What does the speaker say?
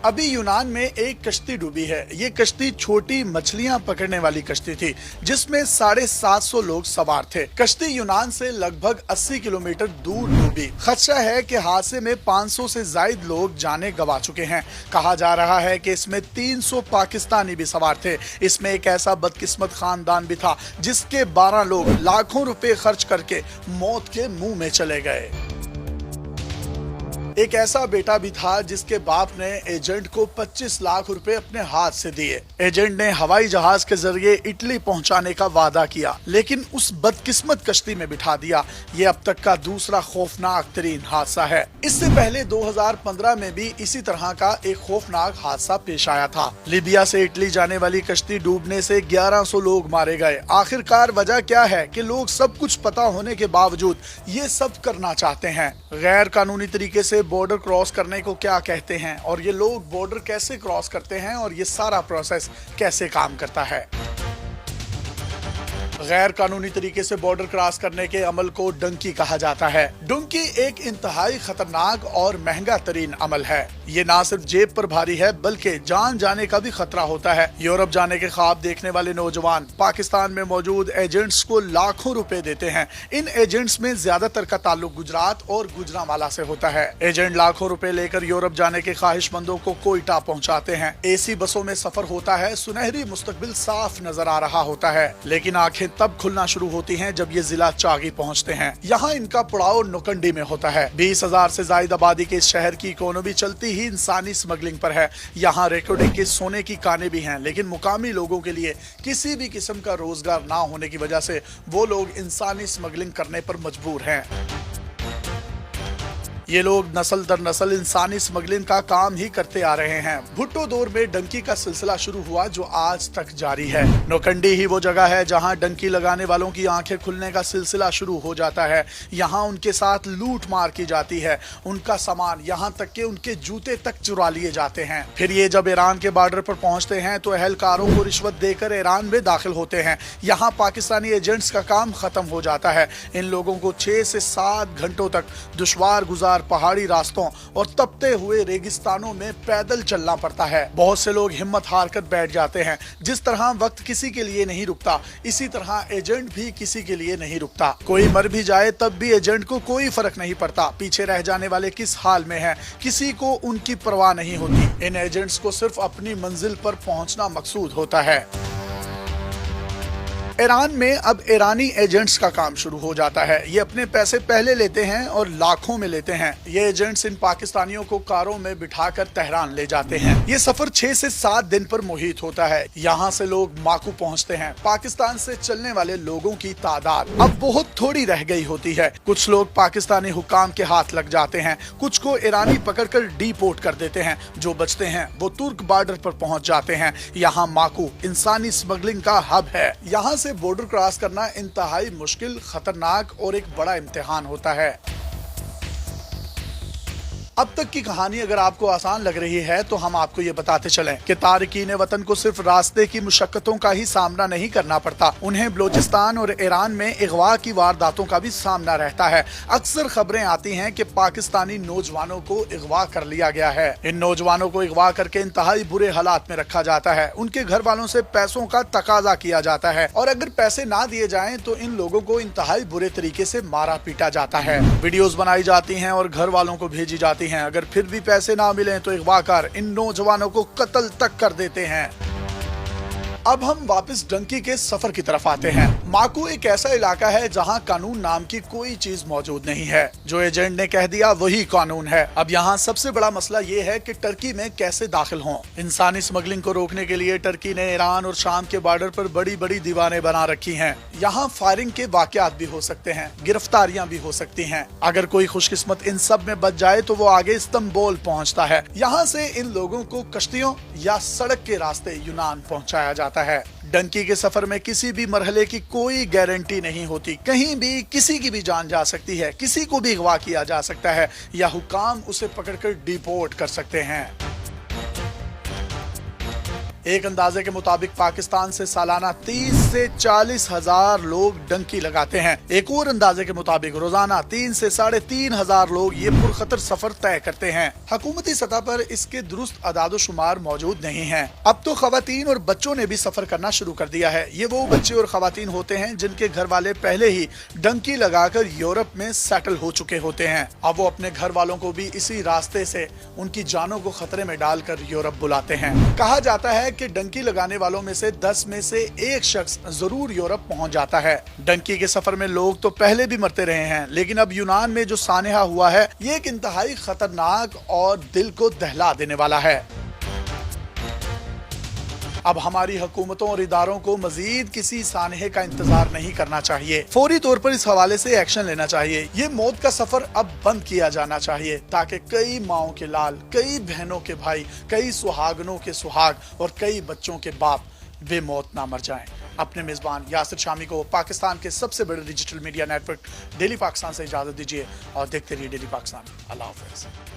अभी यूनान में एक कश्ती डूबी है। ये कश्ती छोटी मछलियां पकड़ने वाली कश्ती थी, जिसमें 750 लोग सवार थे। कश्ती यूनान से लगभग 80 किलोमीटर दूर डूबी। खदशा है कि हादसे में 500 से ज्यादा लोग जाने गंवा चुके हैं। कहा जा रहा है कि इसमें 300 पाकिस्तानी भी सवार थे। इसमें एक ऐसा बदकिस्मत खानदान भी था जिसके 12 लोग लाखों रुपए खर्च करके मौत के मुंह में चले गए। एक ऐसा बेटा भी था जिसके बाप ने एजेंट को 25 लाख रुपए अपने हाथ से दिए। एजेंट ने हवाई जहाज के जरिए इटली पहुंचाने का वादा किया, लेकिन उस बदकिस्मत कश्ती में बिठा दिया। ये अब तक का दूसरा खौफनाक तरीन हादसा है। इससे पहले 2015 में भी इसी तरह का एक खौफनाक हादसा पेश आया था। लीबिया से इटली जाने वाली कश्ती डूबने से 1100 लोग मारे गए। आखिरकार वजह क्या है कि लोग सब कुछ पता होने के बावजूद ये सब करना चाहते हैं? गैर कानूनी तरीके से बॉर्डर क्रॉस करने को क्या कहते हैं, और ये लोग बॉर्डर कैसे क्रॉस करते हैं, और ये सारा प्रोसेस कैसे काम करता है? गैर कानूनी तरीके से बॉर्डर क्रॉस करने के अमल को डंकी कहा जाता है। डंकी एक इंतहाई खतरनाक और महंगा तरीन अमल है। ये ना सिर्फ जेब पर भारी है, बल्कि जान जाने का भी खतरा होता है। यूरोप जाने के ख्वाब देखने वाले नौजवान पाकिस्तान में मौजूद एजेंट्स को लाखों रुपए देते हैं। इन एजेंट्स में ज्यादातर का ताल्लुक गुजरात और गुजरांवाला से होता है। एजेंट लाखों रुपए लेकर यूरोप जाने के ख्वाहिशमंदों को कोयटा पहुंचाते हैं। एसी बसों में सफर होता है। सुनहरी मुस्तकबिल साफ नजर आ रहा होता है, लेकिन आंखें तब खुलना शुरू होती हैं जब ये जिला चागी पहुंचते हैं। यहाँ इनका पड़ाव नोकंडी में होता है। 20,000 से ज्यादा आबादी के इस शहर की इकोनॉमी चलती ही इंसानी स्मगलिंग पर है। यहाँ रिकॉर्डिंग के सोने की कानें भी हैं, लेकिन मुकामी लोगों के लिए किसी भी किस्म का रोजगार ना होने की वजह से वो लोग इंसानी स्मगलिंग करने पर मजबूर हैं। ये लोग नस्ल दर नस्ल इंसानी स्मगलिंग का काम ही करते आ रहे हैं। भुट्टो दौर में डंकी का सिलसिला शुरू हुआ जो आज तक जारी है। नोकंडी ही वो जगह है जहां डंकी लगाने वालों की आंखें खुलने का सिलसिला शुरू हो जाता है। यहाँ उनके साथ लूट मार की जाती है। उनका सामान, यहाँ तक के उनके जूते तक चुरा लिए जाते हैं। फिर ये जब ईरान के बॉर्डर पर पहुंचते हैं तो अहलकारों को रिश्वत देकर ईरान में दाखिल होते हैं। यहाँ पाकिस्तानी एजेंट्स का काम खत्म हो जाता है। इन लोगों को 6 से 7 घंटों तक दुश्वार गुजार पहाड़ी रास्तों और तपते हुए रेगिस्तानों में पैदल चलना पड़ता है। बहुत से लोग हिम्मत हार कर बैठ जाते हैं। जिस तरह वक्त किसी के लिए नहीं रुकता, इसी तरह एजेंट भी किसी के लिए नहीं रुकता। कोई मर भी जाए तब भी एजेंट को कोई फर्क नहीं पड़ता। पीछे रह जाने वाले किस हाल में हैं, किसी को उनकी परवाह नहीं होती। इन एजेंट्स को सिर्फ अपनी मंजिल पर पहुंचना मकसूद होता है। ईरान में अब ईरानी एजेंट्स का काम शुरू हो जाता है। ये अपने पैसे पहले लेते हैं और लाखों में लेते हैं। ये एजेंट्स इन पाकिस्तानियों को कारों में बिठाकर तेहरान ले जाते हैं। ये सफर 6 से 7 दिन पर मुहित होता है। यहाँ से लोग माकू पहुँचते हैं। पाकिस्तान से चलने वाले लोगों की तादाद अब बहुत थोड़ी रह गई होती है। कुछ लोग पाकिस्तानी हुक्काम के हाथ लग जाते हैं, कुछ को ईरानी पकड़कर डिपोर्ट कर देते हैं। जो बचते हैं वो तुर्क बॉर्डर पर पहुँच जाते हैं। यहाँ माकू इंसानी स्मगलिंग का हब है। यहाँ से बॉर्डर क्रॉस करना इंतहाई मुश्किल, खतरनाक और एक बड़ा इम्तिहान होता है। अब तक की कहानी अगर आपको आसान लग रही है तो हम आपको ये बताते चलें कि तारिकीन वतन को सिर्फ रास्ते की मुशक्कतों का ही सामना नहीं करना पड़ता। उन्हें बलोचिस्तान और ईरान में अगवा की वारदातों का भी सामना रहता है। अक्सर खबरें आती हैं कि पाकिस्तानी नौजवानों को अगवा कर लिया गया है। इन नौजवानों को अगवा करके इंतहाई बुरे हालात में रखा जाता है। उनके घर वालों से पैसों का तकाजा किया जाता है, और अगर पैसे ना दिए जाएं तो इन लोगों को इंतहाई बुरे तरीके से मारा पीटा जाता है। वीडियोस बनाई जाती हैं और घर वालों को भेजी जाती हैं। अगर फिर भी पैसे ना मिलें तो अगवाकार इन नौजवानों को कत्ल तक कर देते हैं। अब हम वापस डंकी के सफर की तरफ आते हैं। माकू एक ऐसा इलाका है जहां कानून नाम की कोई चीज मौजूद नहीं है। जो एजेंट ने कह दिया वही कानून है। अब यहाँ सबसे बड़ा मसला ये है कि टर्की में कैसे दाखिल हों। इंसानी स्मगलिंग को रोकने के लिए टर्की ने ईरान और शाम के बॉर्डर पर बड़ी बड़ी दीवारें बना रखी हैं। यहाँ फायरिंग के वाकयात भी हो सकते हैं, गिरफ्तारियां भी हो सकती हैं। अगर कोई खुशकिस्मत इन सब में बच जाए तो वो आगे इस्तांबुल पहुँचता है। यहाँ से इन लोगों को कश्तियों या सड़क के रास्ते यूनान पहुँचाया जाता है। डंकी के सफर में किसी भी मरहले की कोई गारंटी नहीं होती। कहीं भी किसी की भी जान जा सकती है, किसी को भी अगवा किया जा सकता है, या हुकाम उसे पकड़कर डिपोर्ट कर सकते हैं। एक अंदाजे के मुताबिक पाकिस्तान से सालाना 30 से 40 हजार लोग डंकी लगाते हैं। एक और अंदाजे के मुताबिक रोजाना 3 से 3,500 लोग ये पुरखतर सफर तय करते हैं। हुकूमती सतह पर इसके दुरुस्त अदाद-ओ-शुमार मौजूद नहीं है। अब तो खवातीन और बच्चों ने भी सफर करना शुरू कर दिया है। ये वो बच्चे और खवातीन होते हैं जिनके घर वाले पहले ही डंकी लगाकर यूरोप में सेटल हो चुके होते हैं। अब वो अपने घर वालों को भी इसी रास्ते से उनकी जानों को खतरे में डालकर यूरोप बुलाते हैं। कहा जाता है कि डंकी लगाने वालों में से 10 में से एक शख्स जरूर यूरोप पहुंच जाता है। डंकी के सफर में लोग तो पहले भी मरते रहे हैं, लेकिन अब यूनान में जो सानेहा हुआ है ये एक इंतहाई खतरनाक और दिल को दहला देने वाला है। अब हमारी हुकूमतों और इदारों को मजीद किसी सानहे का इंतजार नहीं करना चाहिए। फौरी तौर पर इस हवाले से एक्शन लेना चाहिए। ये मौत का सफर अब बंद किया जाना चाहिए ताकि कई माओं के लाल, कई बहनों के भाई, कई सुहागनों के सुहाग और कई बच्चों के बाप वे मौत ना मर जाएं। अपने मेजबान यासिर शामी को पाकिस्तान के सबसे बड़े digital media network daily Pakistan से इजाजत दीजिए और देखते रहिए डेली पाकिस्तान। अल्लाह हाफ़िज़।